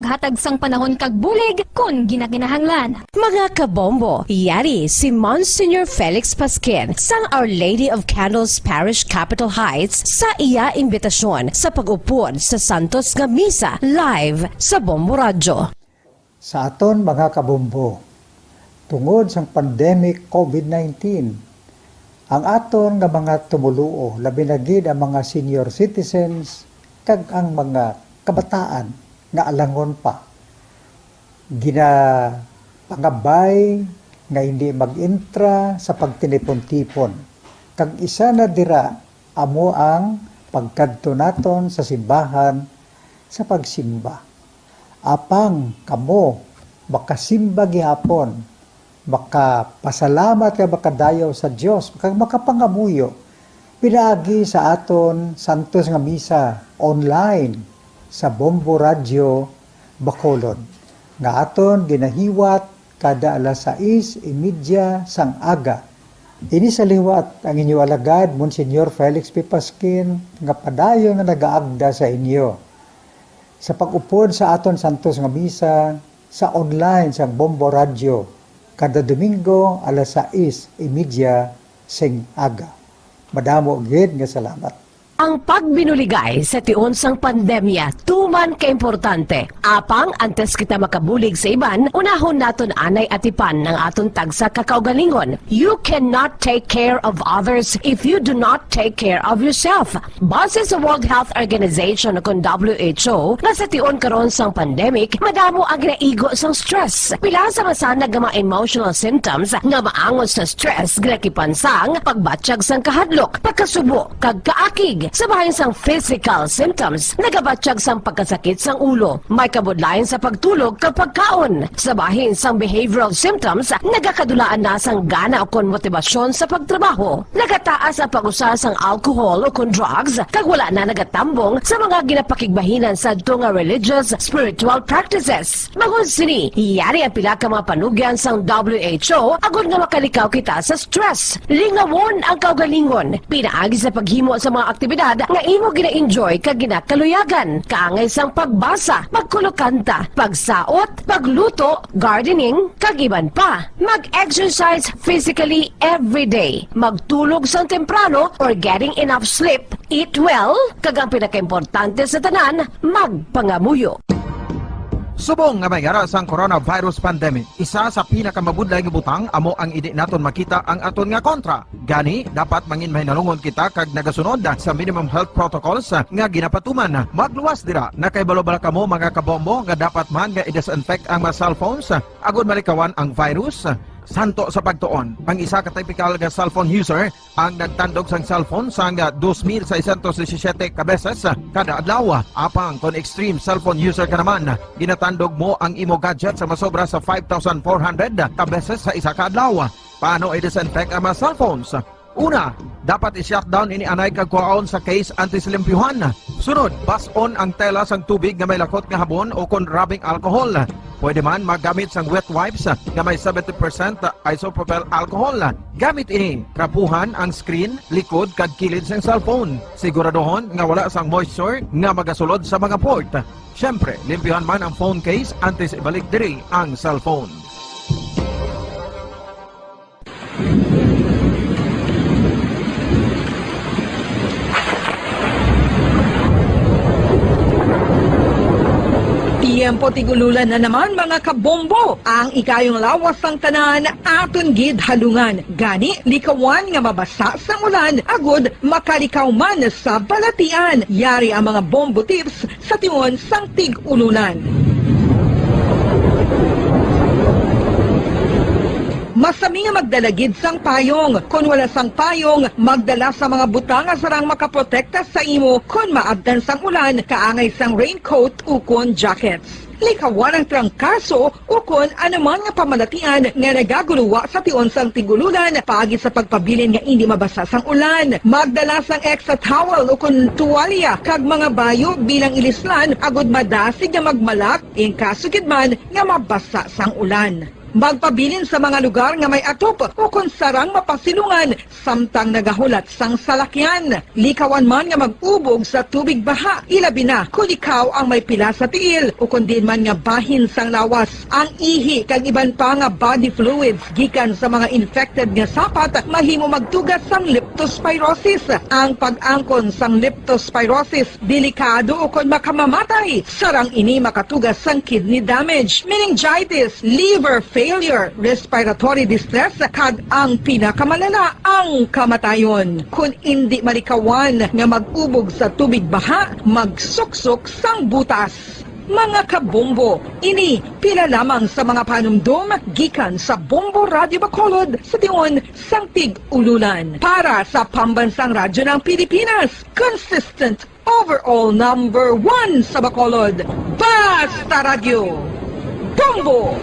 maghatag sang panahon kag bulig kun ginakinahanglan. Mga kabombo, yari si Monsignor Felix Pasquin sang Our Lady of Candles Parish Capitol Heights sa iya imbitasyon sa pag-upod sa Santos nga Misa live sa Bombo Radyo. Sa aton mga kabombo, tungod sa pandemic COVID-19, ang aton nga mga tumuluo, labi na gid ang mga senior citizens kag ang mga kabataan nga alangon pa. Pangabay nga hindi mag-intra sa pagtinipon-tipon. Kag isa na dira amo ang pagkadto naton sa simbahan sa pagsimba. Apang kamo makasimba gihapon, makapasalamat ka makadayaw sa Dios, makapangamuyo pinaagi sa aton Santos nga Misa online sa Bombo Radyo Bacolod nga aton ginahiwat kada alas 6:30 sang aga. Ini sa liwat ang inyo alagad Monsignor Felix P. Pasquin nga padayon nga nagaagda sa inyo sa pag-upod sa aton Santos nga Misa sa online sa Bombo Radyo kada Domingo alas 6:30 sing aga. Madamo gid nga salamat. Ang pagbinuligay sa tion sang pandemya, tuman kaimportante. Apang antes kita makabulig sa iban, unahon naton anay atipan ng aton tagsa kakaugalingon. You cannot take care of others if you do not take care of yourself. Base sa World Health Organization o WHO, na sa tion karon sang pandemic, madamo ang ginaigo sang stress. Pila sa masanag nga mga emotional symptoms nga maangon sa stress, ginakipansang pagbatsyag sang kahadlok, pagkasubo, kag kaakig. Sa bahin sang physical symptoms, nagabatsyag sang pagkasakit sang ulo, may kabudlayan sa pagtulog kapag kaon. Sa bahin sang behavioral symptoms, nagakadulaan na sang gana o kon motibasyon sa pagtrabaho. Nagataas ang pag-usa sang alcohol o kon drugs, kag wala na nagatambong sa mga ginapakigbahinan sa nga religious, spiritual practices. Magun sini, yari ang pila ka mga panugyan sang WHO agod nga makalikaw kita sa stress. Lingawon ang kaugalingon, pinaagi sa paghimo sa mga aktibidad nga imo gina-enjoy kag ginakaluyagan, kaangay sang pagbasa, pagkulokanta, pagsaot, pagluto, gardening, kag iban pa. Mag-exercise physically every day, magtulog sang temprano or getting enough sleep, eat well, kag ang pinakaimportante sa tanan, magpangamuyo. Subong nga may gara sang coronavirus pandemic, isa sa pinakamabudlay nga butang amo ang idi naton makita ang aton nga kontra. Gani, dapat mangin mahinalungon kita kag nagasunod sa minimum health protocols nga ginapatuman. Magluwas dira na kay balo-bala kamo mga kabombo nga dapat man nga i-disinfect ang mga cellphones agud malikawan ang virus. Santo sa pagtuon, ang isa ka typical nga cellphone user ang nagtandog sang cellphone sang 2,617 ka beses kada adlaw. Apang kon extreme cellphone user ka naman, ginatandog mo ang imo gadget sa masobra sa 5,400 ka beses sa isa ka adlaw. Paano i-disinfect ang mga cellphones? Una, dapat i-shutdown ini anay kag kuhaon sa case anti-silimpyuhan. Sunod, pass-on ang tela sang tubig nga may lakot nga habon o kon rubbing alcohol. Pwede man magamit sang wet wipes nga may 70% isopropyl alcohol. Gamit ini, krapuhan ang screen, likod kag kilid sang cellphone. Siguraduhon nga wala sang moisture nga magasulod sa mga port. Syempre, limpyuhan man ang phone case antes ibalik diri ang cellphone. Tiempo tigululan na naman mga kabombo. Ang ikayong lawas ng tanan aton gid halungan. Gani likawan nga mabasa sa ulan agud makalikaw man sa balatian. Yari ang mga bombo tips sa tiyon sang tig-ulunan. Masami nga magdalagid sang payong. Kung wala sang payong, magdala sa mga butang nga sarang makaprotekta sa imo kung maabdan sang ulan, kaangay sang raincoat ukon jackets. Likawan ang trangkaso ukon anuman nga pamalatian nga nagaguluwa sa tion sang tigululan paagi sa pagpabilin nga hindi mabasa sang ulan. Magdala sang extra towel ukon tuwalya kag mga bayo bilang ilislan agud madasig nga magmalak in kasugid man nga mabasa sang ulan. Magpabilin sa mga lugar nga may atop o kung sarang mapasilungan samtang nagahulat sang salakyan. Likawan man nga mag-ubog sa tubig baha, ilabi na kung ikaw ang may pila sa tiil o kung din man nga bahin sang lawas. Ang ihi kag iban pa nga body fluids gikan sa mga infected nga sapat mahimo magtugas sang leptospirosis. Ang pag-angkon sang leptospirosis delikado o kung makamamatay. Sarang ini makatugas sang kidney damage, meningitis, liver failure, respiratory distress, kag ang pinakamalala ang kamatayon. Kung hindi malikawan nga mag-ubog sa tubig baha, magsuksok sang butas. Mga kabombo, ini pila lamang sa mga panumdum gikan sa Bombo Radio Bacolod sa tion sang Tig-Ululan. Para sa pambansang radyo ng Pilipinas, consistent overall number 1 sa Bacolod, Basta Radio. Bombo!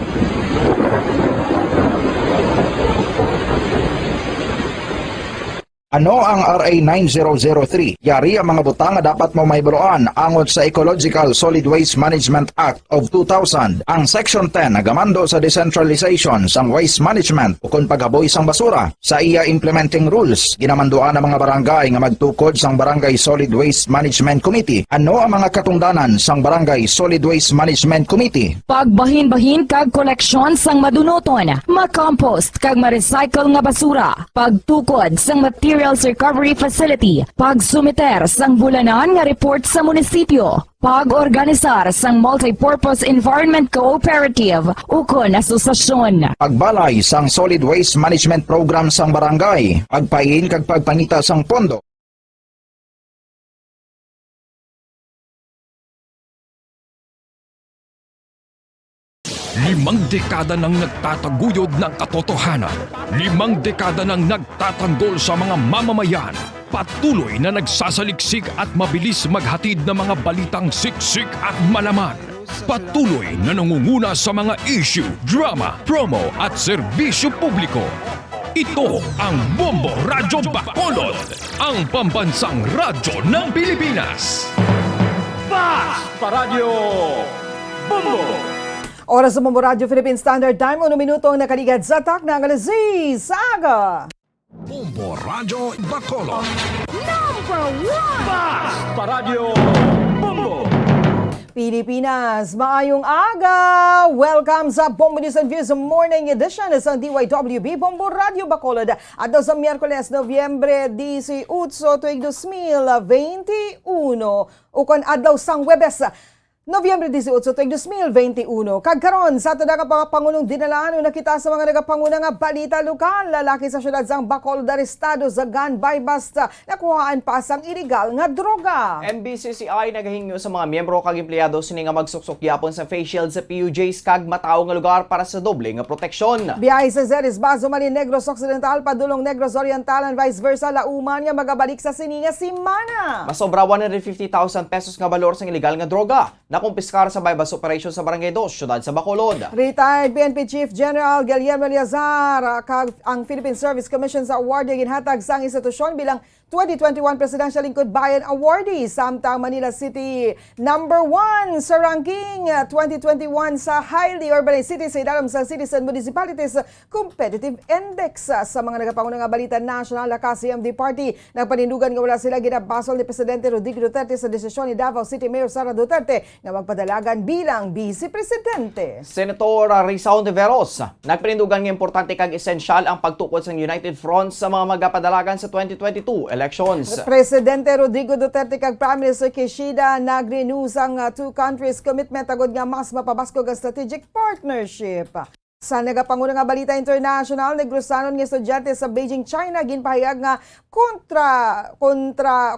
Ano ang RA 9003? Yari ang mga butang nga dapat mo mahibaluan angon sa Ecological Solid Waste Management Act of 2000. Ang Section 10 nagamando sa decentralization sang waste management o kung paghaboy sang basura. Sa iya implementing rules, ginamanduan ang mga barangay nga magtukod sang Barangay Solid Waste Management Committee. Ano ang mga katungdanan sang Barangay Solid Waste Management Committee? Pagbahin-bahin kag koleksyon sang madunoton, makompost kag ma-recycle nga basura, pagtukod sang materials recovery facility, pagsumiter sang bulanan nga report sa munisipyo, pag-organisar sang multipurpose environment cooperative ukon asosasyon. Pagbalay sang Solid Waste Management Program sang barangay, pagpain kag pagpangita sang pondo. Limang dekada nang nagtataguyod ng katotohanan. 5 dekada nang nagtatanggol sa mga mamamayan. Patuloy na nagsasaliksik at mabilis maghatid ng mga balitang siksik at malaman. Patuloy na nangunguna sa mga issue, drama, promo at serbisyo publiko. Ito ang Bombo Radyo Bacolod, ang pambansang radyo ng Pilipinas. Basta Radio Bombo! Oras sa Bombo Radio Philippine Standard Time, 1 minuto ang nakaligad sa tak ng alas 6 sa aga. Bombo Radyo Bacolod. Basta Radio Bombo! Pilipinas, maayong aga! Welcome sa Bombo News and Views Morning Edition sa DYWB Bombo Radio Bacolod. At sa Miyerkules, Nobyembre 18, tuig 2021. Ukon adlaw sang Webes, Nobyembre 18, tuig 2021. Kagkaron sa ito na mga Pangulong dinalaan o nakita sa mga nagapanguna nga balita lokal. Lalaki sa syudad sang Bacolod arestado sa gun buy bust. Nakuhaan pa sang illegal nga droga. MBCCI nagahingyo sa mga miyembro kag empleyado sini nga magsuksok yapon sa face shield sa PUJs kag matao nga lugar para sa doble nga proteksyon. Biyahe sa Zeres, Bazo, Mali, Negros Occidental, Padulong, Negros Oriental, and vice versa, Lauman nga magabalik sa sininga Simana. Masobra 150,000 pesos nga balor sa illegal nga droga. Nakumpiskar sa bypass operation sa Barangay 2, syudad sa Bacolod. Retired PNP Chief General Guillermo Eleazar, kag ang Philippine Service Commission sa award yung ginhatag sang institusyon bilang 2021 Presidential Lingkod Bayan Awardee. Samtang Manila City #1 sa ranking 2021 sa highly urbanized cities sa idalam sa Cities and Municipalities Competitive Index. Sa mga nagapanguna nga balita national na CMD Party, nagpanindugan nga wala sila ginabasol ni Presidente Rodrigo Duterte sa desisyon ni Davao City Mayor Sara Duterte na magpadalagan bilang Vice Presidente. Senator Rizal Ontiveros, nagpanindugan nga importante kag esensyal ang pagtukod sa United Front sa mga magapadalagan sa 2022 elections. Presidente Rodrigo Duterte kag Prime Minister Kishida nag-renew sang two countries commitment agad nga mas mapabasko nga strategic partnership. Sa nagapanguna nga balita international, negrusanon nga estudyante sa Beijing, China ginpahayag nga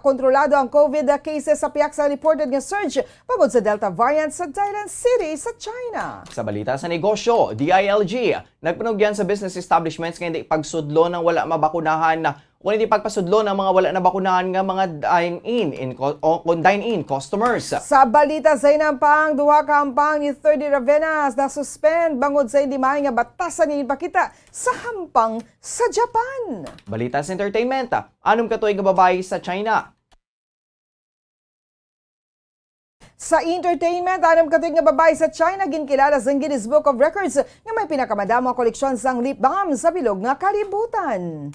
kontrolado ang COVID cases sa piyak sa reported nga surge pagod sa Delta variant sa Thailand City sa China. Sa balita sa negosyo, DILG, nagpanugyan sa business establishments nga hindi pagsudlo ng wala mabakunahan na kung hindi pagpasudlo ng mga wala na bakunahan nga mga dine-in customers. Sa balita sa inampang, duha ka hampang ni 30 Ravenas na suspend bangod sa hindi maay nga batasan ni ipakita sa hampang sa Japan. Balita sa entertainment, anong katuig nga babae sa China? Sa entertainment, anong katuig nga babae sa China ginkilala sa Guinness Book of Records nga may pinakamadamong koleksyon sang lip balm sa bilog nga kalibutan.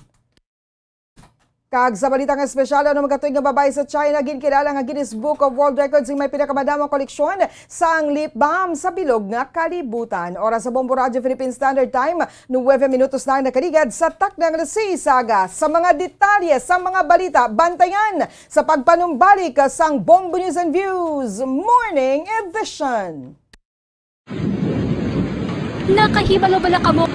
Kag sa balita nga espesyal, anong katuig nga babae sa China ginkilala nga Guinness Book of World Records nga may pinakamadamong koleksyon sang lip balm sa bilog nga kalibutan. Oras sa Bombo Radio Philippine Standard Time, 9 minutos na nakaligad sa taknang saga sa mga detalye sa mga balita. Bantayan sa pagpanumbalik sang Bombo News and Views Morning Edition. Nakahibalo-bala ka mo.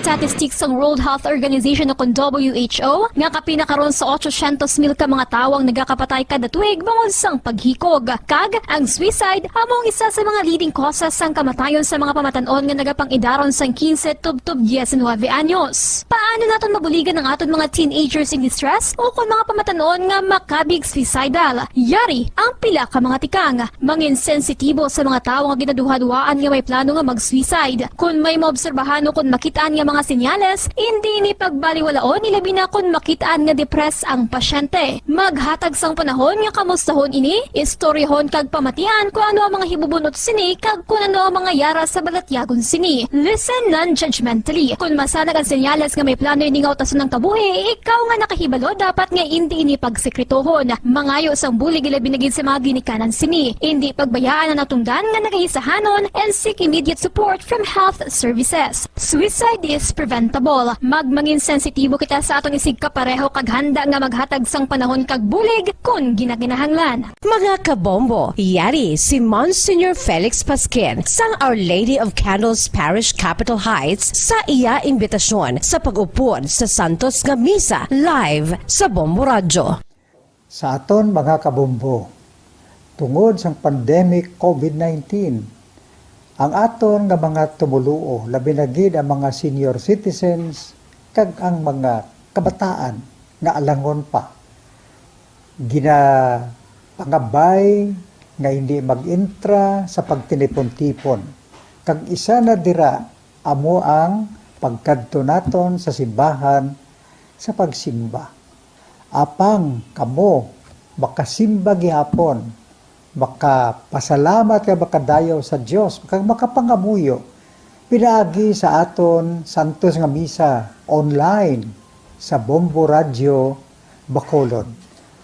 Statistics ng World Health Organization o kung WHO nga kapinakaroon sa 800,000 ka mga tawang nagakapatay kada tuig bangod sang paghikog. Kag ang suicide among isa sa mga leading causes sang kamatayon sa mga pamatanon nga nagapangidaron sang 15 tubtub 19 anyos. Paano naton mabuligan ang aton mga teenagers in distress o kung mga pamatanon nga makabig suicidal? Yari ang pila ka mga tikang mangin sensitibo sa mga tawo nga ginaduha-duhaan nga may plano nga mag-suicide. Kung may maobserbahan o kung makitaan nga mga senyales, hindi ni pagbaliwalaon ilabi na kung makitaan nga depress ang pasyente. Maghatag sang panahon nga kamustahon ini, istoryahon kag pamatian kung ano ang mga hibubunot sini kag kung ano ang mga yara sa balatyagon sini. Listen non-judgmentally. Kung masanag ang senyales nga may plano ini nga utason ng kabuhi, ikaw nga nakahibalo dapat nga hindi ini pagsekretohon. Mangayo sang bulig ilabi na gid sa mga ginikanan sini. Hindi pagbayaan ang natungdan nga nagahisahanon and seek immediate support from health services. Suicide is preventable. Magmangin sensitibo kita sa atong isig kapareho kag handa nga maghatag sang panahon kag bulig kung ginaginahanglan. Mga kabombo, yari si Monsignor Felix Pasquin sang Our Lady of Candles Parish Capitol Heights sa iya imbitasyon sa pag-upod sa Santos nga Misa live sa Bombo Radio. Sa aton mga kabombo, tungod sang pandemic COVID-19, ang aton nga mga tumuluo, labi na gid ang mga senior citizens, kag ang mga kabataan nga alangon pa. Pangabay nga hindi mag-intra sa pagtinipon-tipon. Kag isa na dira, amo ang pagkadto naton sa simbahan sa pagsimba. Apang kamo, makasimba gihapon, makapasalamat ka makadayaw sa Dios, makapangamuyo pinaagi sa aton Santos nga Misa online sa Bombo Radio Bacolod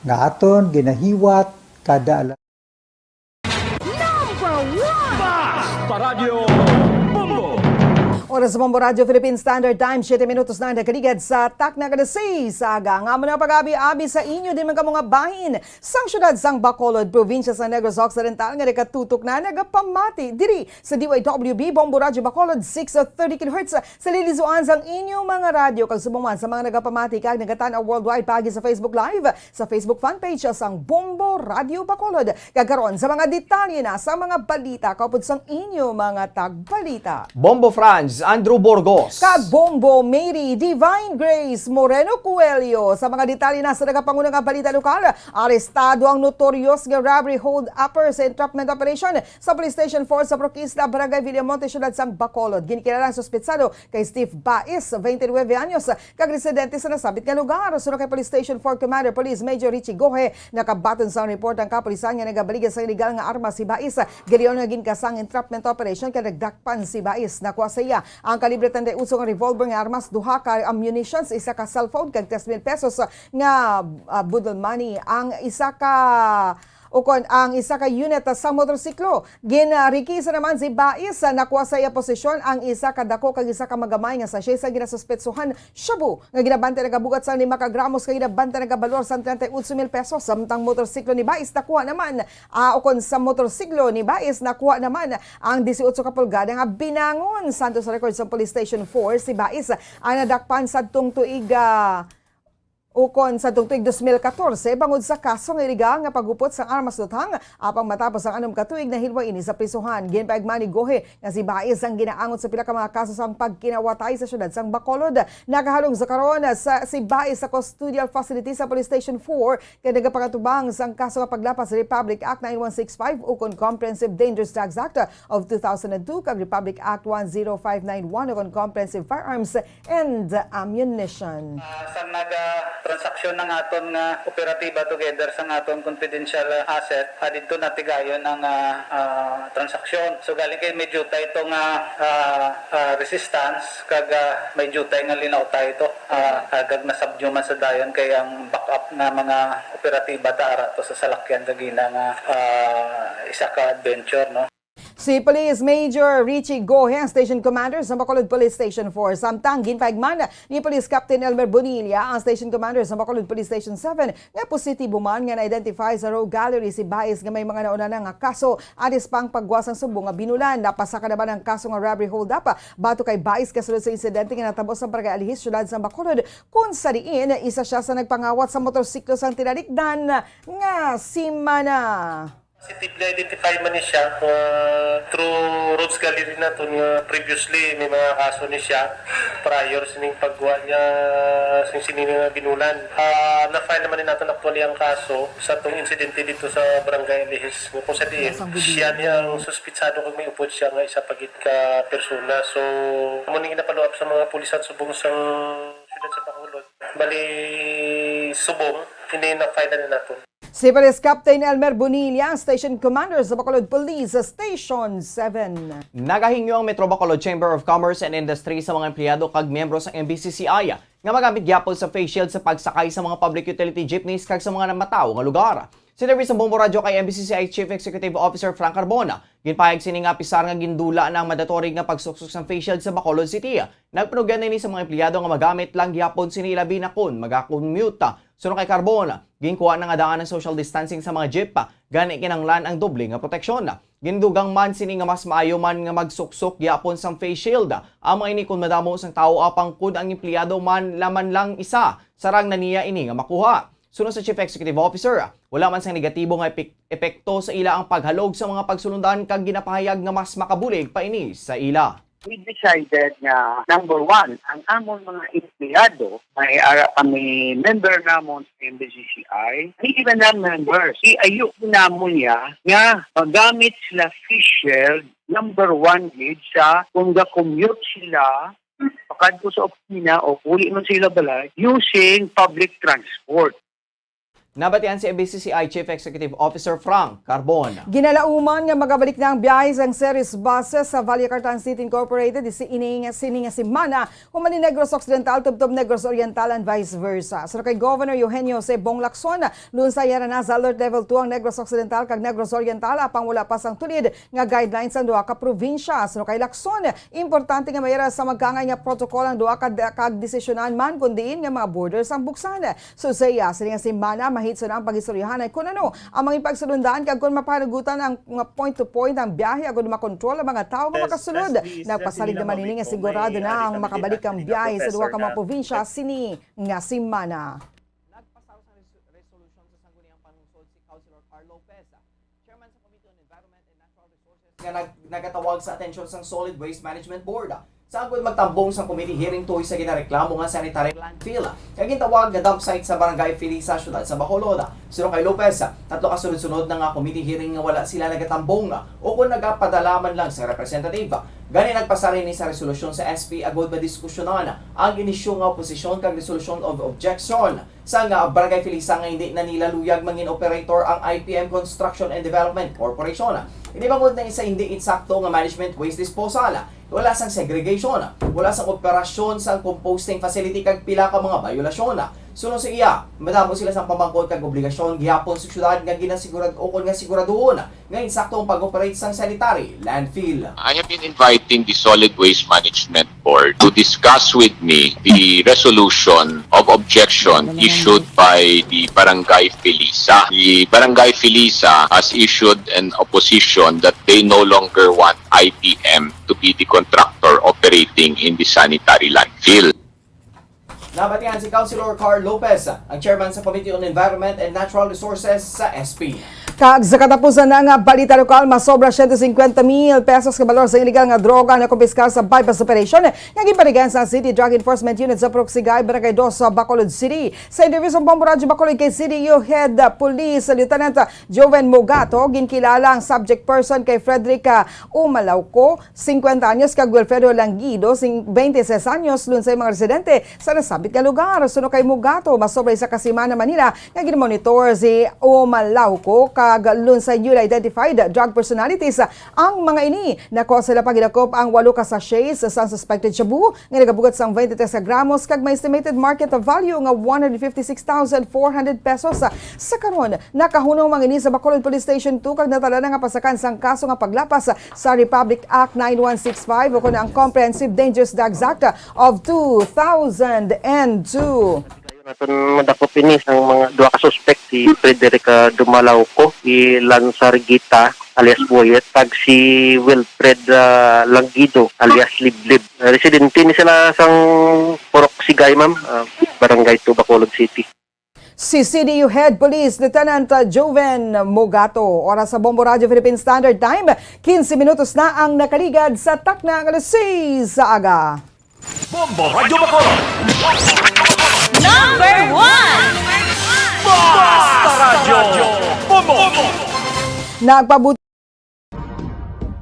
nga aton ginahiwat kada Oras sa Bombo Radio Philippine Standard Time, 7 minutos na nakaligad sa takna kada saga. Nga mo na pag-abi-abi sa inyo din mga mga bahin sang syudad sang Bacolod, probinsya sa Negros Occidental nga nakatutok na nagapamati diri sa DYWB Bombo Radio Bacolod 630 kHz sa lilizuan sang inyo mga radyo kag sumuman sa mga nagapamati kag nagatanaw worldwide pagi sa Facebook Live, sa Facebook fan page sang Bombo Radio Bacolod. Kagaron sa mga detalye na sa mga balita kaupod sang inyo mga tagbalita. Bombo Franz, Andrew Burgos. Kag Bombo Mary Divine Grace Moreno Coelho. Sa mga detalye na sa nagapangunang nga balita lokal, arestado ang notorious nga robbery hold-upper sa entrapment operation sa Police Station 4 sa Proquista, Barangay Villamonte, Ciudad sang Bacolod. Ginikilala ang suspetsado kay Steve Bais, 29 anyos, kag residente sa nasabit nga lugar. Sunod kay Police Station 4 Commander Police Major Richie Gohe, nakabaton sa report ang kapulisan nga nagabaligan sa illegal nga armas si Bais. Galion nga ginkasang entrapment operation kay nagdakpan si Bais. Nakuha sa iya ang kalibre 38 nga revolver nga armas, duha ka ammunitions, isa ka cellphone kag 10,000 pesos nga budol money. Ang isa ka unit sa motorsiklo. Ginarikisa naman si Bais, nakuha sa iya posisyon ang isa ka dako kag isa ka magamay nga sachet sa ginasuspetsuhan shabu nga ginabante nagabugat sa 5 ka gramos kag ginabante nagabalor sa 38,000 pesos. Samtang motorsiklo ni Bais nakuha naman sa motorsiklo ni Bais nakuha naman ang 18 ka pulgada nga binangon. Santos Records sa Police Station 4 si Bais ang nadakpan sa tuig sa tuig 2014 bangod sa kaso nga iligal nga pagupot sa armas lutang apang matapos ang anom katuig na hilwa ini sa prisuhan. Ginpaigman ni Gohe nga si Bais ang ginaangot sa pila ka mga kaso sang pagkinawatay sa syudad sang Bacolod. Nakahalong sa karon si Bais sa custodial facility sa Police Station 4 kay nagapakatubang sang kaso nga paglapas sa Republic Act 9165 ukon Comprehensive Dangerous Drugs Act of 2002 kag Republic Act 10591 ukon Comprehensive Firearms and Ammunition. Sa transaksyon ng aton nga operatiba together sa aton confidential asset dito natigayon ang transaksyon. So galing kay medyo tayo itong resistance kag may jutay nga linaw tayo ito kag nasabdyo man sa dayon kay ang backup nga mga operatiba ta ara to sa salakyan kagina nga isa ka adventure, no. Si Police Major Richie Gohe, ang Station Commander sa Bacolod Police Station 4. Samtang ginpaigman ni Police Captain Elmer Bonilla, ang Station Commander sa Bacolod Police Station 7, nga positibo man nga na-identify sa Row Gallery si Baez nga may mga nauna nga kaso anis pang pagwasang subo nga binulan. Napasa ka naman ang kaso nga robbery hold-up bato kay Baez kasunod sa insidente nga natabo sa Barangay Alihis, syudad sa Bacolod, kung sa diin isa siya sa nagpangawat sa motorsiklo sang tinalikdan nga si Mana. Positively identified man ni siya through Roads Gallery na to previously may mga kaso ni siya prior sining paggawa niya sining nga binulan. Na-file naman natin actually ang kaso sa tong insidente dito sa Barangay Alihis. Kung sa diin, siya niya ang suspitsado kung may upod siya nga isa pagit ka persona. So, muning ginapalo up sa mga pulisan subong sa siyudad sa Bacolod. Bali, subong, hindi na-file na natin. Si Police Captain Elmer Bonilla, ang Station Commander sa Bacolod Police Station 7. Nagahingyo ang Metro Bacolod Chamber of Commerce and Industry sa mga empleyado kag miyembro sa MBCCI nga magamit gyapon sa face shield sa pagsakay sa mga public utility jeepneys kag sa mga namataw nga lugar. Sinervis sa Bombo Radyo kay MBCCI Chief Executive Officer Frank Carbona. Ginpahayag sini nga pisar nga gindula ng mandatory nga pagsuksok sa face shield sa Bacolod City. Nagpanugyan nini sa mga empleyado nga magamit lang gyapon sini labi na kun magakommute. Sunod kay Carbona, ginkuha na nga daan ng social distancing sa mga jeep gani kinanglan ang doble nga proteksyon. Gindugang man sini nga mas maayo man nga magsuksok gyapon sang face shield. Ang mga ini kun madamo sang tawo apang kun ang empleyado man laman lang isa sarang na niya ini nga makuha. Sunod sa Chief Executive Officer, wala man sang negatibo nga epekto sa ila ang paghalog sa mga pagsulundan kag ginapahayag nga mas makabulig pa ini sa ila. We decided na number one, ang amon mga empleyado, may member namon sa MBCCI, hindi ba na members, iayo namon niya nga magamit sila face shield, number one gauge sa kung commute sila pakadto sa opisina o uli man sila balay using public transport. Nabatian si MBCCI Chief Executive Officer Frank Carbona. Ginalauman nga magabalik na ang biyahe ang series buses sa Valle Cartan City Incorporated si Mana humani Negros Occidental tubtob Negros Oriental and vice versa. So kay Governor Eugenio C. Bong Lacson, lunsay na sa Alert Level 2 ang Negros Occidental kag Negros Oriental apang wala pa sang tulid nga guidelines sa duha ka probinsya. So kay Lacson, importante nga mayara sa magkangay nga protocol ang duha kag desisyonan man kundiin nga mga borders ang buksan. So saya sini nga si Mana mahitso na ang pag-istoryahan ay kung ano ang mga ipagsulundan kag kung mapanagutan ang point to point ang biyahe agud makontrol ang mga tao nga makasunod. Nagpasalig naman ini nga sigurado na ang makabalik ang biyahe sa duha ka mga probinsya sini nga si Mana. Nagpasaw sa resolution sa sangguniang panungsod si Councilor Carl Lopez, Chairman sa Committee on Environment and Natural Resources, nga nagatawag sa atensyon sa Solid Waste Management Board. Sa agad magtambong sa committee hearing tuloy sa ginareklamo nga sanitary landfill. Kaging tawag nga dump site sa Barangay Felisa, syudad sa Bacolod. Sino kay Lopez, tatlo ka sunod-sunod na nga committee hearing nga wala sila nagatambong o kung nagapadalaman lang sa representative. Gani nagpasarin ni sa resolusyon sa SP agad madiskusyonan ang inisyu nga oposisyon kag resolution of objection sa nga Barangay Felisa nga hindi na nilaluyag mangin operator ang IPM Construction and Development Corporation. Hindi bangod na isa hindi insakto nga management waste disposal. Wala sang segregation, wala sang operasyon sang composting facility kag pila ka mga violasyon. Sunod sa iya, madamo sila sang pamangkot kag obligasyon gihapon sa syudad nga ginasigurad o kon nga siguraduhon nga insakto ang pag-operate sang sanitary landfill. I have been inviting the Solid Waste Management Board to discuss with me the resolution of objection issued by the Barangay Felisa. The Barangay Felisa has issued an opposition that they no longer want IPM to be the contractor operating in the sanitary landfill. Nabatihan si Councilor Carl Lopez, ang chairman sa Committee on Environment and Natural Resources sa SP. Kag sa katapusan na nga balita lokal, masobra 150,000 pesos kabalor sa illegal nga droga na kumpiskal sa bypass operation nga gipanigan sa City Drug Enforcement Unit sa Procsigay, Barangay 2 sa Bacolod City. Sa interview sa Bombo Radyo Bacolod kay City Head Police Lieutenant Joven Mogato, ginkilala ang subject person kay Frederica Umalauco, 50 anyos, kag Wilfredo Langido, 26 anyos, lunsay mga residente sa nasabing hapit nga lugar suno kay Mugato masobray sa Kasimana, Manila nga ginmonitor si Umalauco kag lunsay newly identified drug personalities ang mga ini. Nako sila pagidakop ang 8 ka sachets sa suspected shabu nga nagabugat sang 23 gramos kag may estimated market value nga 156,400 pesos. Sa karon nakahunong mga ini sa Bacolod Police Station 2 kag natala na nga pasakan sang kaso nga paglapas sa Republic Act 9165 o kuna ang Comprehensive Dangerous Drugs Act of 2002. Naton madakop ini ang mga duha ka suspect, si Frederica Dumalauco, si Lanzar Gita alias Boyet, tag si Wilfred Langido alias Liblib. Residente ni sila sang Purok Sigay, ma'am, Barangay 2, Bacolod City. Si CDU Head Police Lieutenant Joven Mugato. Oras sa Bombo Radio Philippine Standard Time, 15 minutos na ang nakaligad sa takna ng alas 6 sa aga. Bombo Radyo Bacolod! Number 1! Basta Radyo! Bombo! Nagpabuti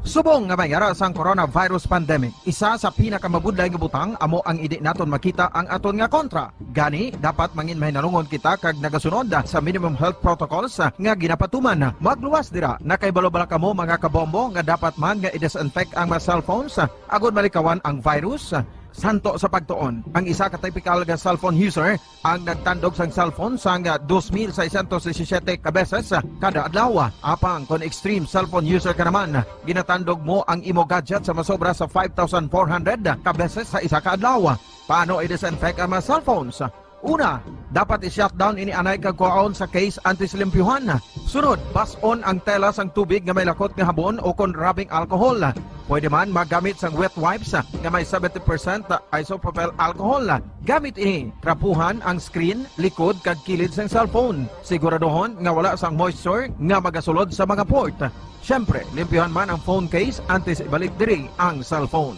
Subong nga mayara sang coronavirus pandemic, isa sa pinakamabudlay nga butang amo ang idi naton makita ang aton nga kontra. Gani dapat mangin mahinalungon kita kag nagasunod sa minimum health protocols nga ginapatuman. Magluwas dira na kay balo-bala kamo mga kabombo nga dapat man nga i-disinfect ang mga cellphones agud malikawan ang virus. Santo sa pagtuon, ang isa ka typical nga cellphone user ang nagtandog sang cellphone sang 2,617 ka beses kada adlaw. Apang kon extreme cellphone user ka naman, ginatandog mo ang imo gadget sa masobra sa 5,400 ka beses sa isa ka adlaw. Paano i-disinfect ang mga cellphones? Una, dapat i-shutdown ini anay kag kuhaon sa case anti-slimpyuhan. Sunod, pass-on ang tela sang tubig nga may lakot nga habon o kon rubbing alcohol. Pwede man magamit sang wet wipes nga may 70% isopropyl alcohol. Gamit ini, trapuhan ang screen, likod kag kilid sang cellphone. Siguraduhon nga wala sang moisture nga magasulod sa mga port. Syempre, limpyuhan man ang phone case antes ibalik diri ang cellphone.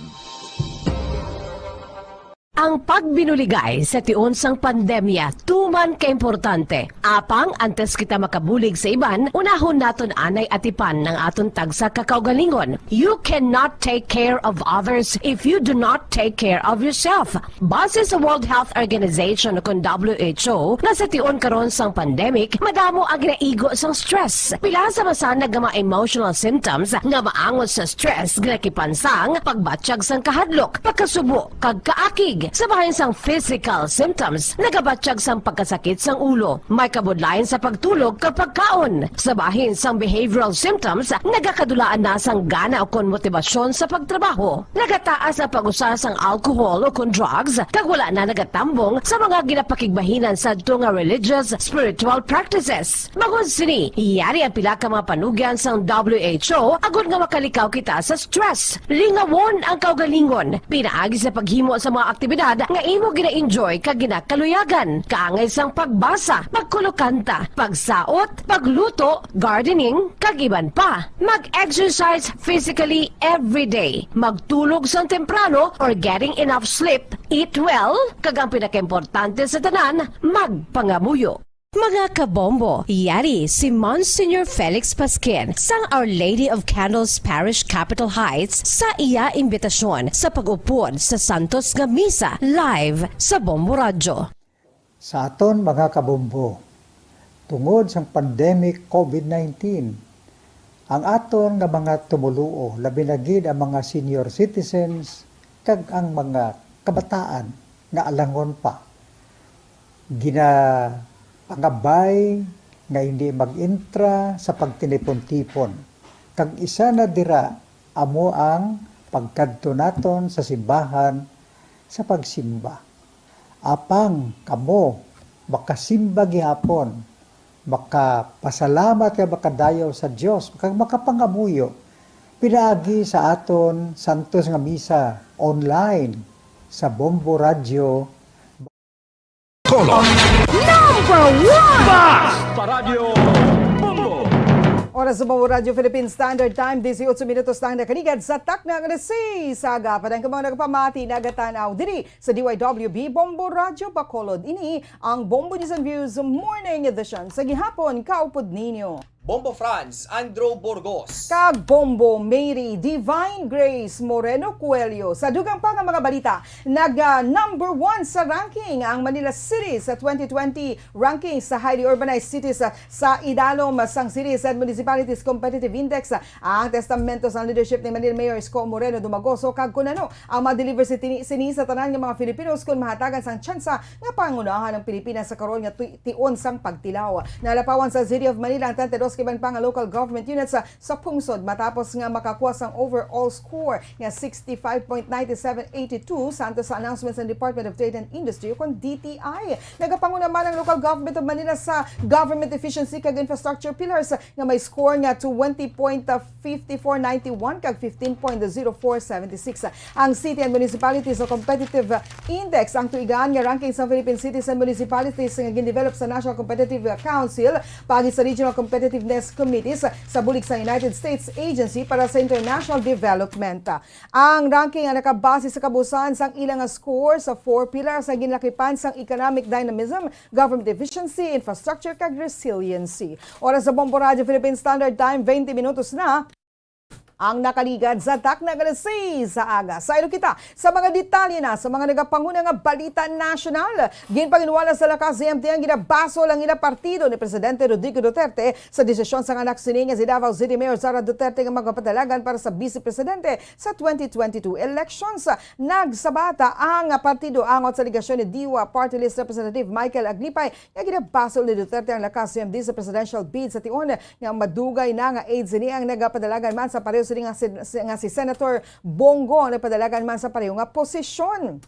Ang pagbinuligay sa tiun sang pandemya, tuman ka importante. Apang antes kita makabulig sa iban, unahon naton anay atipan ng aton tagsa kakaugalingon. You cannot take care of others if you do not take care of yourself. Base sa World Health Organization o WHO, na sa tiun karon sang pandemic, madamo ang ginaigo sang stress. Pila sa masanag nga mga emotional symptoms nga maangon sa stress, ginakipansang pagbatsyag sang kahadlok, pagkasubo, kag kaakig. Sa bahin sang physical symptoms, nagabatsyag sang pagkasakit sang ulo, may kabudlayan sa pagtulog kapag kaon. Sa bahin sang behavioral symptoms, nagakadulaan na sang gana o kon motibasyon sa pagtrabaho. Nagataas ang pag-usa sang alcohol o kon drugs, kag wala na nagatambong sa mga ginapakigbahinan sa nga religious, spiritual practices. Bangod sini, iyari ang pila ka mga panugyan sang WHO agud nga makalikaw kita sa stress. Lingawon ang kaugalingon, pinaagi sa paghimo sa mga aktibidad nga imo gina-enjoy kag ginakaluyagan. Kaangay sang pagbasa, pagkulokanta, pagsaot, pagluto, gardening, kag iban pa. Mag-exercise physically every day. Magtulog sang temprano or getting enough sleep. Eat well, kag ang pinakaimportante sa tanan, magpangamuyo. Mga kabombo, yari si Monsignor Felix Pasquin sang Our Lady of Candles Parish Capitol Heights sa iya imbitasyon sa pag-upod sa Santos nga Misa live sa Bombo Radio. Sa aton mga kabombo, tungod sa pandemic COVID-19, ang aton nga mga tumuluo, labi na gid ang mga senior citizens kag ang mga kabataan nga alangon pa, pangabay nga hindi mag-intra sa pagtinipon-tipon. Kag isa na dira amo ang pagkadto naton sa simbahan sa pagsimba. Apang kamo makasimba gihapon, makapasalamat ka makadayaw sa Dios, makapangamuyo. Pinaagi sa aton Santos nga Misa online sa Bombo Radio. Number 1! Basta Radyo! Bombo! Oras sa Bombo Radio Philippine Standard Time, 18 minutos na nakaligad sa takna ng alas 6 sa aga. Padang ka mga nagpamati, nagatanaw diri sa DYWB Bombo Radio Bacolod. Ini ang Bombo News and Views Morning Edition sa gihapon kaupod ninyo. Bombo Franz, Andrew Burgos. Kag Bombo Mary Divine Grace Moreno Coelho. Sa dugang pa nga mga balita, number 1 sa ranking ang Manila City sa 2020 ranking sa highly urbanized cities sa idalom sang cities and municipalities competitive index. Ang testamento sa leadership ni Manila Mayor Isko Moreno Dumagoso kag kunano ang ma-deliver sini sa tanan nga mga Filipinos kung mahatagan sang tsansa nga pangunahan ng Pilipinas sa karon nga tion sang pagtilaw. Nalapawan sa City of Manila ang 32 kiban pa nga local government units sa pungsod matapos nga makakuha sang overall score nga 65.9782 santo sa announcements ng Department of Trade and Industry kon DTI. Nagapanguna man ang local government of Manila sa government efficiency kag infrastructure pillars nga may score nga 20.5491 kag 15.0476. Ang city and municipalities sa competitive index ang tuigan nga ranking sa Philippine cities and municipalities nga gin-develop sa National Competitive Council pagi sa Regional Competitiveness Committees sa bulig sa United States Agency para sa International Development. Ang ranking ang nakabase sa kabusan sang ilang score sa 4 pillars sa ginlakipan sang economic dynamism, government efficiency, infrastructure kag resiliency. Oras sa Bombo Radio Philippine Standard Time 20 minutos na. Ang nakaligad sa Takna Galasay sa aga. Sa ilo kita sa mga detalye na sa mga nagapanguna nga balita nasyonal. Ginpanginwala sa lakas CMT ang ginabaso lang ila partido ni Presidente Rodrigo Duterte sa desisyon sa anak sini nga si Davao City Mayor Sara Duterte nga magpatalagan para sa Vice Presidente sa 2022 elections. Nagsabata ang partido angot sa ligasyon ni Diwa Party List Representative Michael Aglipay nga ginabaso ni Duterte ang lakas CMD sa presidential bid sa tion nga madugay na nga AIDS ni ang nagapadalagan man sa pareho nga si Senator Bongo nagpadalagan man sa pareho nga posisyon.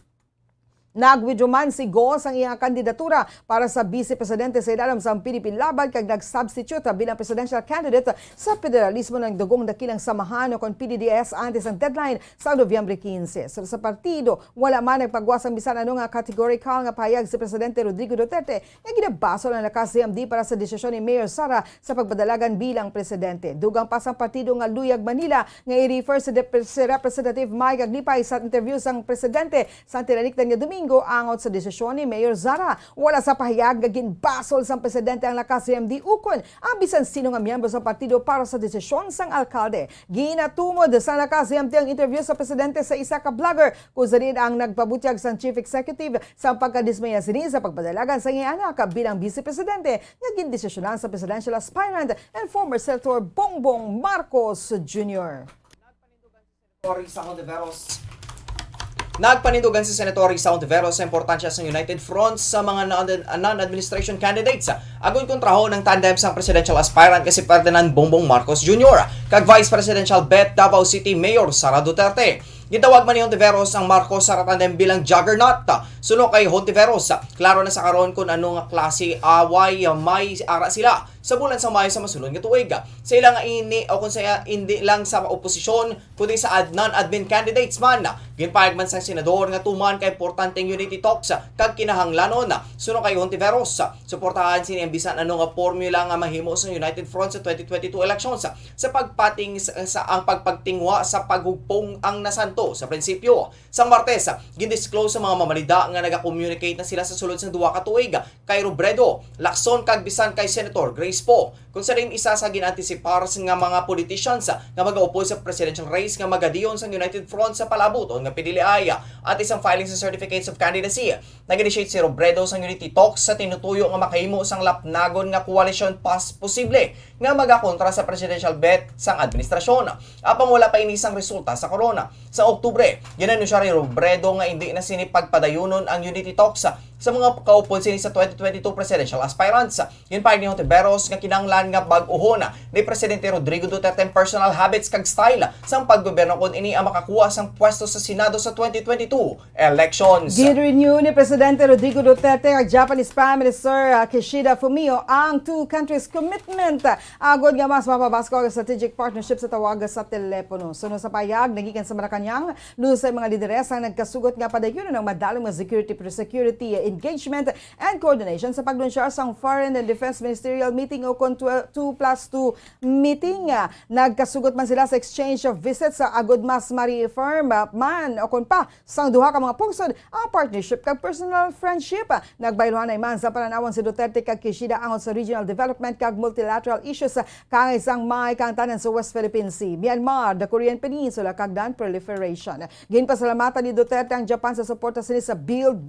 Nag-withdraw man si Gos ang iyang kandidatura para sa Vice Presidente sa ilalim sa Philippine Laban kag nag-substitute bilang presidential candidate sa federalismo ng dugong dakilang samahan o kon PDDS antes ang deadline sa Nobyembre 15. Sa partido, wala man nagpagwasang bisan ano nga categorical nga payag si Presidente Rodrigo Duterte nga ginabaso ng lakas CMD para sa desisyon ni Mayor Sara sa pagpadalagan bilang presidente. Dugang pa sa partido nga Luyag Manila nga i-refer si Representative Mike Aglipay sa interview sang presidente sa tinanikdan nga Domingo angot sa desisyon ni Mayor Sara. Wala sa pahayag nga ginbasol sang presidente ang lakas CMD ukon ang bisan sino nga miyembro sa partido para sa desisyon sang alkalde. Ginatumod sa lakas CMD ang interview sa presidente sa isa ka vlogger kung rin ang nagpabutyag sang chief executive sa pagkadismaya sini sa pagpadalagan sa iyang anak bilang vice presidente nga gindesisyonan sa presidential aspirant and former Senator Bongbong Marcos Jr. Nagpanindugan si Senator Risa Ontiveros sa importansya sa United Front sa mga non-administration candidates. Agon kontraho ng tandem sang presidential aspirant kasi Ferdinand Bongbong Marcos Jr. kag Vice Presidential bet Davao City Mayor Sara Duterte. Gitawag man ni Hontiveros ang Marcos Sara tandem bilang juggernaut. Suno kay Hontiveros, klaro na sa karon kung ano nga klase away may ara sila sa bulan sa Mayo sa masulod nga tuig. Sa ilang ini o kung sa hindi lang sa oposisyon kundi sa non-admin candidates man. Ginpayag man sa senador nga tuman kay importanteng unity talks kag kinahanglanon. Suno kay Hontiveros, suportahan sini ang bisan ano nga formula nga mahimo sa United Front sa 2022 elections sa pagpating sa ang pagpagtingwa sa paghugpong ang nasanto sa prinsipyo. Sang Martes, gindisclose sa mga mamalida nga naga-communicate na sila sa sulod sa duwa ka tuig kay Robredo, Lacson kag bisan kay Senator Grace Poe. Kung sa rin isa sa ginantisipar nga mga politicians nga mag-aupo sa presidential race nga magadiyon sa United Front sa palabuton nga piniliaya at isang filing sa certificates of candidacy. Nag-initiate si Robredo sa unity talks sa tinutuyo nga makahimo sang lapnagon nga coalition posible nga magakontra sa presidential bet sang administrasyon. Apang wala pa inisang resulta sa corona. Sa Oktubre, ginanunsya ni Robredo nga hindi na sinipagpadayunon ang unity talks sa mga kaupod sini sa 2022 presidential aspirants. Yun pa ni Hontiveros nga kinanglan nga bag-uhon ni Presidente Rodrigo Duterte personal habits kag style sang paggobyerno kun ini ang makakuha sang pwesto sa Senado sa 2022 elections. Gin-renew ni Presidente Rodrigo Duterte kag Japanese Prime Minister Kishida Fumio ang two countries commitment agod nga mas mapabasko ang strategic partnership sa tawag sa telepono. Sunod sa payag nagikan sa Malacañang, lusa mga lideres ang nagkasugot nga padayon ng madalong security engagement and coordination sa paglunsar sang Foreign and Defense Ministerial Meeting o kon 2+2 meeting. Nagkasugot man sila sa exchange of visits sa agud mas ma-reaffirm man o kon pa sang duha ka mga pungsod ang partnership kag personal friendship. Nagbaylohan man sa pananawon si Duterte kag Kishida angon sa regional development kag multilateral issues kang isang may kang tanan sa West Philippine Sea, Myanmar, the Korean Peninsula kag non-proliferation. Ginpasalamatan ni Duterte ang Japan sa suporta sini sa Build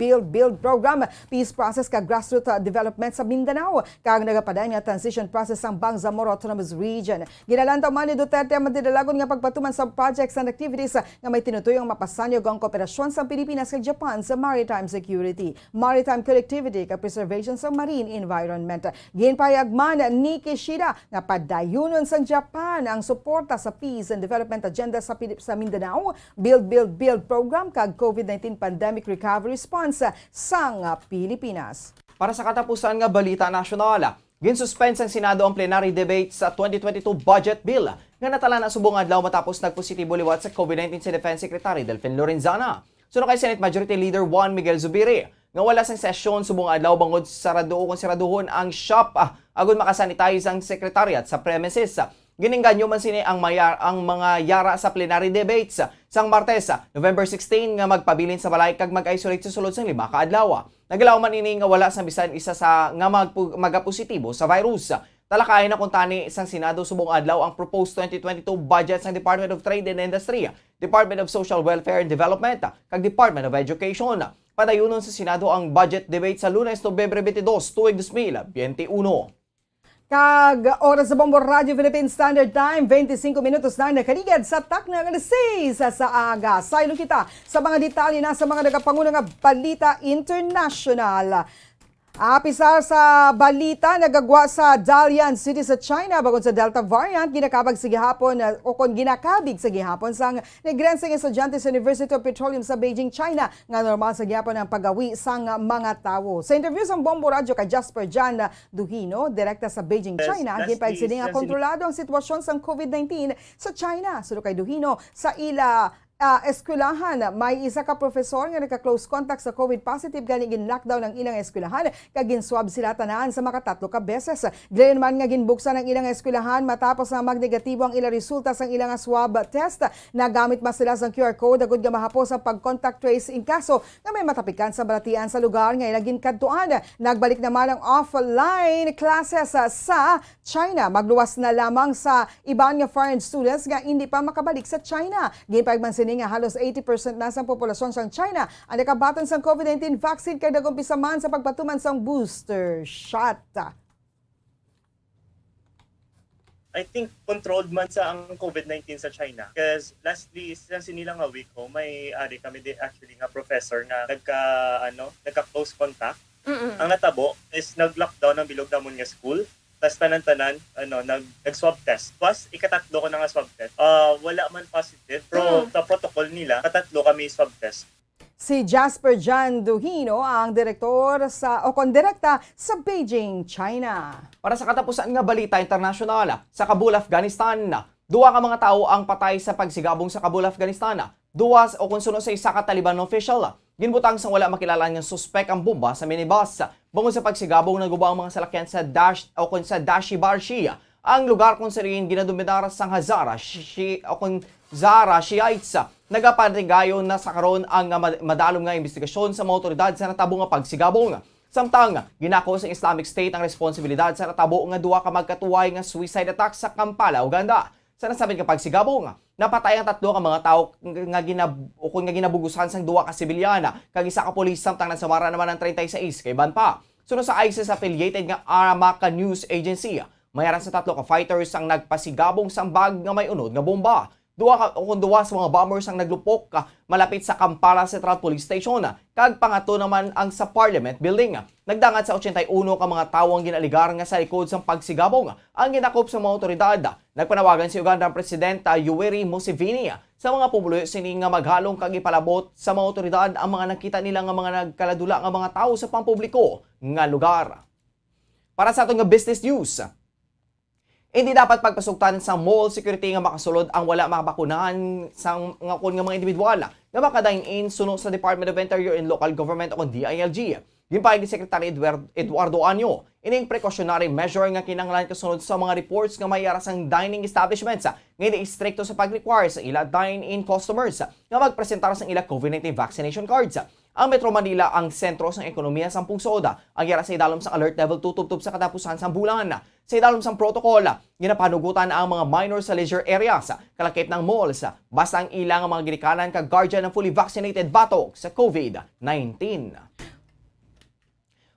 program, peace process kag grassroots development sa Mindanao kag nagapaday nga transition process ang Bangsamoro Autonomous Region. Ginalantaw man ni Duterte ang madidalagon nga pagpatuman sa projects and activities nga may tinutuyong mapasanyog ang kooperasyon sa Pilipinas kag Japan sa maritime security, maritime connectivity kag preservation sa marine environment. Ginpayag man ni Kishida nga padayunon sa Japan ang suporta sa peace and development agenda sa Mindanao, Build program kag COVID-19 pandemic recovery response sang Pilipinas. Para sa katapusan nga balita nasyonal, ginsuspend sang Senado ang plenary debate sa 2022 budget bill nga natala na subong adlaw matapos nagpositibo liwat sa COVID-19 si Defense Secretary Delfin Lorenzana. Suno kay Senate Majority Leader Juan Miguel Zubiri nga wala sang sesyon subong adlaw bangod siraduhon ang shop agud makasanitize ang secretariat sa premises. Giningganyo man sini ang mga yara sa plenary debates sang Martes, November 16 nga magpabilin sa balay kag mag-isolate sa sulod sang 5 ka adlaw. Nagilaw man ini nga wala sang bisan isa sa nga magapositibo sa virus. Talakayan na kung tani sang Senado subong adlaw ang proposed 2022 budget sang Department of Trade and Industry, Department of Social Welfare and Development, kag Department of Education. Padayunon sa Senado ang budget debate sa Lunes, Nobyembre 22, tuig 2021. Kag oras sa Bombo Radio Philippine Standard Time, 25 minutos na nakaligid sa takna ng 6 sa aga. Saylo kita sa mga detalye na sa mga nagapangunang balita international. Apisar sa balita, nagagwa sa Dalian City sa China bagon sa Delta variant, ginakabig sa gihapon sang negrenseng estudyante sa University of Petroleum sa Beijing, China, nga normal sa gihapon ang pagawi sang mga tawo. Sa interview sa Bombo Radio kay Jasper Jan Duhino, direkta sa Beijing, China, ginpaig sini nga kontrolado ang sitwasyon sang COVID-19 sa China. Sulo kay Duhino, sa ila eskwelahan, may isa ka profesor nga nagka-close contact sa COVID positive gani gin-lockdown ang ilang eskwelahan kag gin-swab sila tanan sa makatatlo ka beses. Gayon man nga ginbuksan ang ilang eskwelahan matapos na magnegatibo ang ilang resulta sa ilang swab test. Nagamit man sila sa QR code agud nga mahapos ang pag-contact trace in kaso nga may matapikan sa balatian sa lugar nga ilang ginkadtuan. Nagbalik naman ang offline classes sa China. Magluwas na lamang sa iban nga foreign students nga hindi pa makabalik sa China. Ginpayag man nga halos 80% na sa populasyon sa China ang nakabatan sa COVID-19 vaccine kay nagumpisa man sa pagpatuman sa booster shot. I think controlled man sa ang COVID-19 sa China. Because lastly, sa sinilang nga week ko, may kami actually nga professor na nagka-close contact. Ang natabo is nag-lockdown ng bilog namon nga school. Tapos tanan-tanan, nag-swab test. Plus, ikatatlo ko na nga swab test. Wala man positive, pero sa protocol nila, katatlo kami swab test. Si Jasper Jan Duhino ang direktor direkta sa Beijing, China. Para sa katapusan nga balita internasyonal, sa Kabul, Afghanistan, duwa ka mga tao ang patay sa pagsigabong sa Kabul, Afghanistan. Duwas o kunsuno sa isa ka Taliban official. Ginbutang sa wala makilala ng suspek ang bomba sa minibus. Bungod sa pagsigabong nagubang mga salakyan sa Dashi Barshi, ang lugar kung sariin ginadominar sang Hazara Shiites. Nagapanrigayon na sa karon ang madalom nga investigasyon sa mga otoridad sa natabo nga pagsigabong. Samtang ginako sa Islamic State ang responsibilidad sa natabo nga duwa ka magkatuway nga suicide attack sa Kampala, Uganda. Sa nasabing kapag sigabong, napatay ang 3 ka mga tao nga ginabugusan sang 2 ka sibilyana kag isa ka pulis samtang nasamara naman ang 36 kay ban pa. Sunod sa ISIS affiliated nga Aramaka News Agency, mayaran sa 3 ka fighters ang nagpasigabong sang bag nga may unod nga bomba. Duwa sa mga bombers ang naglupok malapit sa Kampala Central Police Station kag pangato naman ang sa Parliament Building. Nagdangat sa 81 ka mga tawo ang ginaligar nga sa likod sang pagsigabong ang ginakop sa mga otoridad. Nagpanawagan si Ugandang Presidente Yoweri Museveni sa mga pumuloy sini nga maghalong kag ipalabot sa mga otoridad ang mga nakita nila nga mga nagkaladula nga mga tawo sa pampubliko nga lugar. Para sa atong business news, hindi dapat pagpasugtan sa mall security nga makasulod ang wala makabakunahan sa mga individual nga makadine-in suno sa Department of Interior and Local Government o DILG. Gimpay ni Secretary Eduardo Anyo, ining precautionary measure nga kinahanglan kasunod sa mga reports nga may arasang dining establishments nga hindi istrikto sa pag-require sa ila dine-in customers nga magpresentar sa ila COVID-19 vaccination cards. Ang Metro Manila ang sentro sa ekonomiya sa Soda. Ang yara sa idalom sa alert level 2 tubtub sa katapusan sa bulan. Sa idalom sa protocol, ginapanugutan ang mga minors sa leisure areas, kalakip ng malls, basta ang ilang mga ginikanan kag guardian ng fully vaccinated batok sa COVID-19.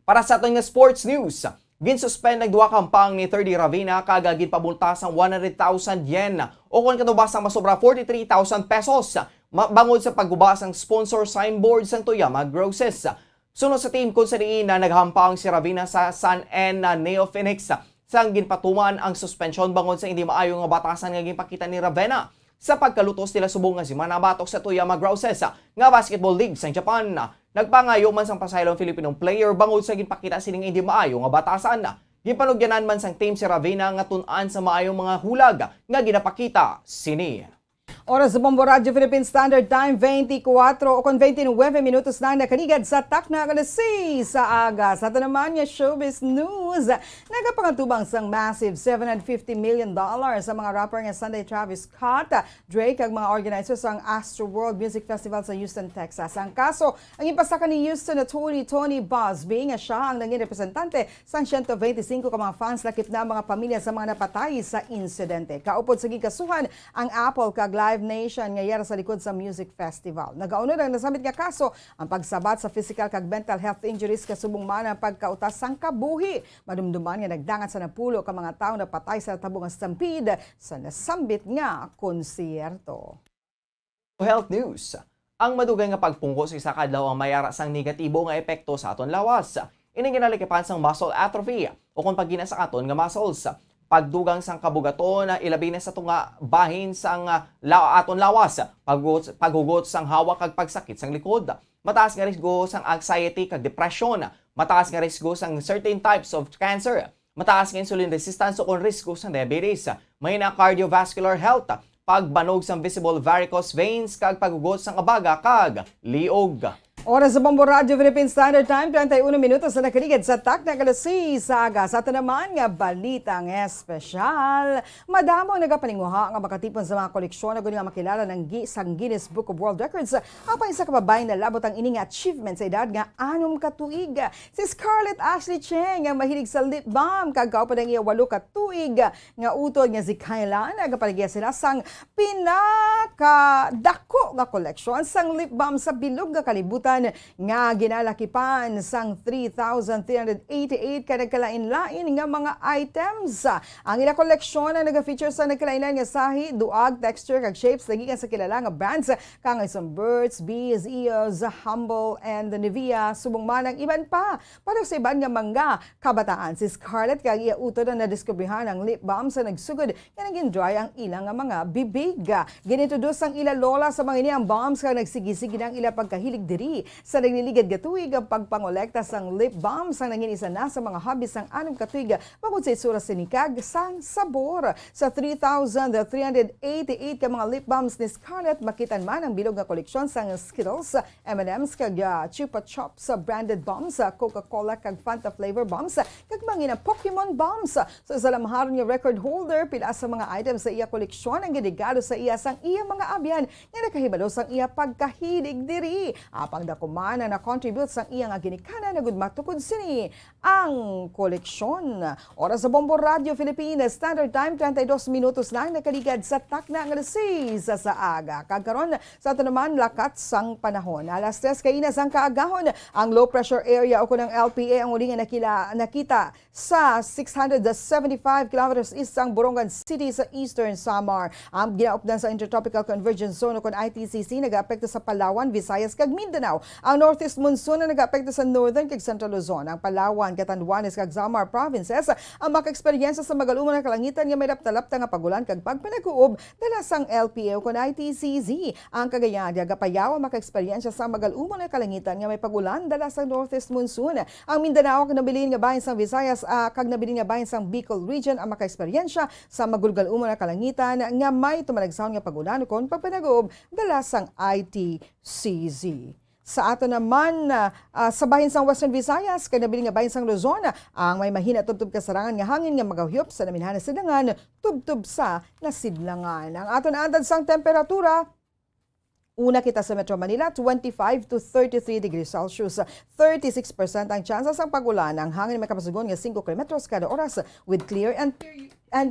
Para sa ating sports news, ginsuspend nagduwa kampang ni 30 Ravina kagagid pabultas ang 100,000 yen o kung katubas ang masobra 43,000 pesos bangod sa paggubas ang sponsor signboard sa Toyama Grosses. Sunod sa team kung saan na naghampang si Ravina sa San N na Neo Phoenix sang ginpatuman ang suspension bangod sa hindi maayo nga batasan nga ginpakita ni Ravena sa pagkalutos nila subong nga si manabatok sa Toyama Grosses nga basketball league sa Japan. Nagpangayo man sang pasaylong Filipinong player bangod sa ginpakita sining hindi maayo nga batasan. Ginpanugyanan man sang team si Ravena nga tun-an sa maayong mga hulag nga ginapakita sini. Oras sa Bombo Radio Philippine Standard Time, 24 o 29 minutos na nakanigad sa takna kalasi sa aga. Sa ito naman yung showbiz news, nagapangantubang sang massive $750 million sa mga rapper nga Sunday Travis Scott, Drake, ang mga organizers ng Astro World Music Festival sa Houston, Texas. Ang kaso, ang ipasaka ni Houston na Tony Busby nga siya ang naging representante sa 125 ka mga fans lakip na mga pamilya sa mga napatay sa insidente. Kaupod sa gikasuhan ang Apple kag Live Nation nga yara sa likod sa music festival. Nagaunod ang nasamit nga kaso ang pagsabat sa physical kag mental health injuries kasubong man ang pagkautas sang kabuhi. Madumduman nga nagdangat sa napulo ka mga tawo na patay sa tabong stampede sa nasambit nga konsierto. Health news. Ang madugay nga pagpungko sa isa kadlaw ang mayara sang negatibo nga epekto sa aton lawas. Ining ginalikipan sang muscle atrophy o kung pagina sa aton nga muscles. Pagdugang sang kabugaton na ilabi na sa tunga bahin sang aton lawas, paghugot sang hawak kag pagsakit sang likod, mataas nga risgo sang anxiety kag depression, mataas nga risgo sang certain types of cancer, mataas nga insulin resistance o kon risgo sang diabetes, may na cardiovascular health, pagbanog sang visible varicose veins kag paghugot sang abaga kag liog. Oras sa Bombo Radio Philippine Standard Time, 31 minutos na nakaligid sa takna kalasi sa aga. Sa ito naman nga balitang espesyal. Madamong nagapaninguha nga makatipon sa mga koleksyon na guni nga makilala ng sang Guinness Book of World Records. Apa isa kababayan na labot ang ining achievement sa edad nga 6 katuig. Si Scarlett Ashley Cheng nga mahilig sa lip balm kag kaupan ang iya 8 katuig nga utod nga si Kyla nagapaligya sila sang pinakadako nga koleksyon sang lip balm sa bilog nga kalibutan nga ginalakipan sang 3,388 ka nagkalain-lain nga mga items. Ang ila koleksyon ang nag-feature sa nagkalain-lain nga sahi, duag, texture, kag shapes nagikan sa kilala nga brands kang isang Burt's, Bees, Eos, Humble, and Nivea, subong man ang iban pa. Para sa iban nga mga kabataan, si Scarlett kag iya utod na nadiskubrihan ang lip balm sa nagsugod nga naging dry ang ilang nga mga bibig. Ginintroduce ang ila lola sa mga ini ang balms kag nagsigisigi ng ila pagkahilig diri sa nagliligad gatuig ang pagpangolekta sang lip balm sang nangin isa na sa mga hobbies sang 6 katuig bangod sa isura sinikag sang sabor. Sa 3,388 ka mga lip balms ni Scarlett, makitan man ang bilog nga koleksyon sang Skittles, M&M's kag Chupa Chups branded balms, Coca-Cola kag Fanta flavor balms kag mga Pokemon balms. So sa lamharon nga record holder pila sa mga items sa iya koleksyon ang gidigado sa iya sang iya mga abyan nga nakahibalo sang iya pagkahilig diri. Apang dakuman na na-contribute sa iyang ginikana na gudmatukod sini ang koleksyon. Oras sa Bombo Radio Philippines Standard Time, 32 minutos lang nakaligad sa takna ng alas sa aga. Kagkaroon sa ito naman lakat sang panahon. Alas 3 kainas ang kaagahon. Ang low pressure area o kunang LPA ang uling nakita sa 675 kilometers east ang Borongan City sa Eastern Samar. Ang ginaupdan sa Intertropical Convergence Zone o kun ITCC nag-aapekto sa Palawan, Visayas kag Mindanao. Ang northeast monsoon na nag-apekto sa northern kag Central Luzon. Ang Palawan, Catanduanes kag Samar provinces ang maka-eksperyensya sa magalumon nga kalangitan nga may lapta-lapta nga pagulan kag pagpanaguob dala sang LPA o kun ITCZ. Ang Cagayan, Gapayao maka-eksperyensya sa magalumon nga kalangitan nga may pagulan dala sang northeast monsoon. Ang Mindanao kag nabilin nga bahin sang Visayas kag nabilin nga bahin sang Bicol region ang maka-eksperyensya sa magulgal-umon nga kalangitan nga may tumalagsahon nga pagulan o kun pagpanaguob dala sang ITCZ. Sa ato naman, sa bahin sang Western Visayas, kanabiling nga bahin sang Luzon, ang may mahina tubtub kasarangan nga hangin nga magahyop sa naminhan sa sidangan, tubtub sa nasidlangan. Ang ato na andad sang temperatura, una kita sa Metro Manila, 25 to 33 degrees Celsius. 36% ang chances ang pagulan. Ang hangin may kapasugon nga 5 kilometros kada oras with clear and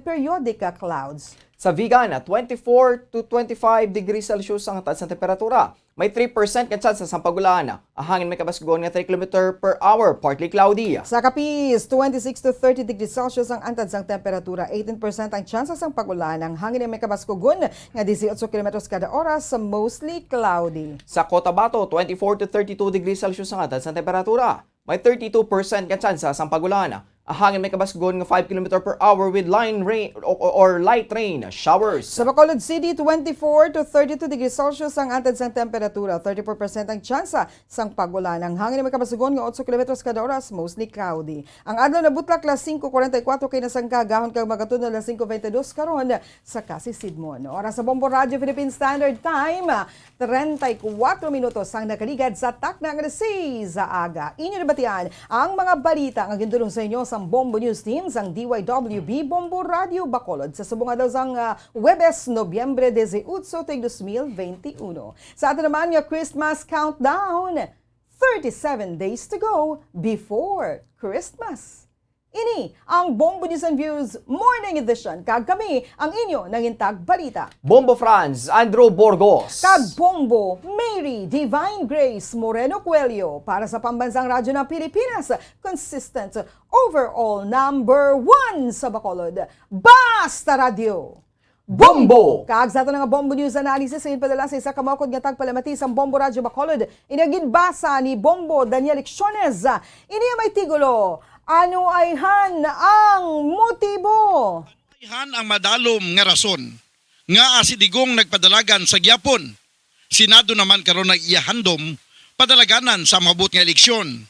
periodic clouds. Sa Vigan, 24 to 25 degrees Celsius ang taas na temperatura. May 3% ka chance sa pagulan. Ang hangin may kabasgon nga 3 km per hour, partly cloudy. Sa Capiz, 26 to 30 degrees Celsius ang antad sang temperatura. 18% ang chances ang pagulan. Ang hangin may kabaskugon nga 18 km kada oras, mostly cloudy. Sa Cotabato, 24 to 32 degrees Celsius ang antad sa temperatura. May 32% ka chance sa pagulan. Ang hangin may kabasgon nga 5 km per hour with line rain or light rain showers. Sa Bacolod City, 24 to 32 degrees Celsius ang antad sang temperatura. 34% ang tsansa sang pagulan. Ang hangin may kabasgon nga 8 km kada oras, mostly cloudy. Ang adlaw na butlak las 5:44 kay nasang kagahon kag magatun na las 5:22 karon sa Kasisidmon. Oras sa Bombo Radio Philippine Standard Time, 34 minutos ang nakaligad sa takna nga 6 sa aga. Inyo nabatian ang mga balita nga gindulong sa inyo sa Bombo News Team sang DYWB Bombo Radio Bacolod sa subong adlaw sang Huwebes, Nobyembre 18, 2021. Sa ato naman nga Christmas countdown, 37 days to go before Christmas. Ini ang Bombo News and Views Morning Edition. Kag kami ang inyo nangintag balita. Bombo Franz, Andrew Borgos. Kag Bombo Mary Divine Grace Moreno Coelho para sa Pambansang Radyo ng Pilipinas. Consistent overall number 1 sa Bacolod. Basta Radio! Bombo! Kag sa ito nga Bombo News Analysis sa padala sa isa kamakod nga tagpalamati sa Bombo Radyo Bacolod. Inaginbasa ni Bombo Daniel Ixones. Ini may tigulo. Ano ay han ang motibo? Han ang madalom nga rason nga asidigong nagpadalagan sa gyapon. Senado naman karon nag iyahandom padalaganan sa mabut nga eleksyon.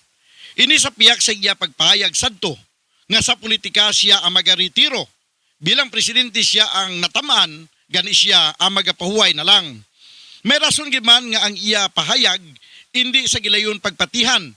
Ini sa piyak sa iya pagpahayag sadto nga sa politika siya ang magaretiro. Bilang presidente siya ang natamaan, gani siya ang magapahuway na lang. May rason giman nga ang iya pahayag hindi sa gilayon pagpatihan.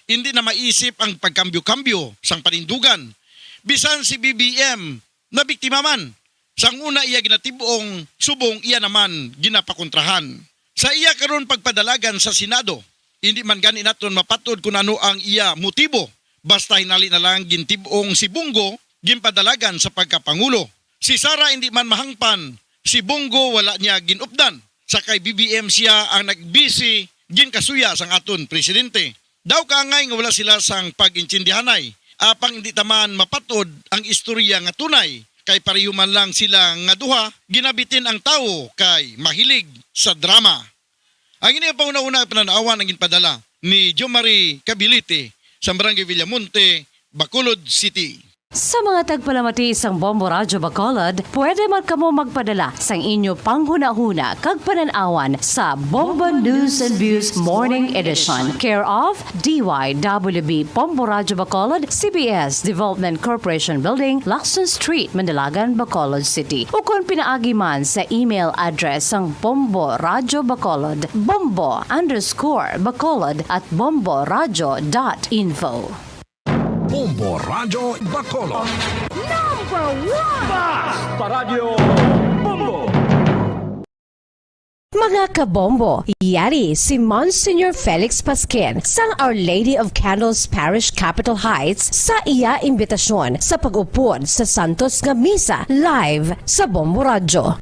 Hindi na maisip ang pagkambyo-kambyo sang panindugan. Bisan si BBM na biktima man. Sang una iya ginatibong, subong iya naman ginapakontrahan. Sa iya karon pagpadalagan sa Senado, hindi man gani naton mapatod kung ano ang iya motibo. Basta hinali na lang gintibong si Bongo, ginpadalagan sa pagkapangulo. Si Sara hindi man mahangpan, si Bongo wala niya ginupdan. Sa kay BBM siya ang nagbisi, ginkasuya sang aton presidente. Daw kaangay nga wala sila sang pag-intindihanay. Apang hindi taman mapatod ang istorya nga tunay. Kay pareho man lang sila nga duha, ginabitin ang tao kay mahilig sa drama. Ang ini ang pauna-una pananawan ang ginpadala ni Jomari Cabilite sa Barangay Villamonte, Bacolod City. Sa mga tagpalamati sang Bombo Radyo Bacolod, pwede man kamo magpadala sang inyo panghuna-huna kag pananawan sa Bombo News and Views Morning Edition. Care of DYWB Bombo Radyo Bacolod, CBS Development Corporation Building, Lacson Street, Mandalagan, Bacolod City. O kung pinaagi man sa email address sang Bombo Radyo Bacolod, bombo_bacolod@bomboradyo.info. Bombo Radio Bacolod. Number 1! Basta Radio Bombo! Mga kabombo, yari si Monsignor Felix Pasquin sang Our Lady of Candles Parish Capitol Heights sa iya imbitasyon sa pag-upod sa Santos nga Misa live sa Bombo Radyo.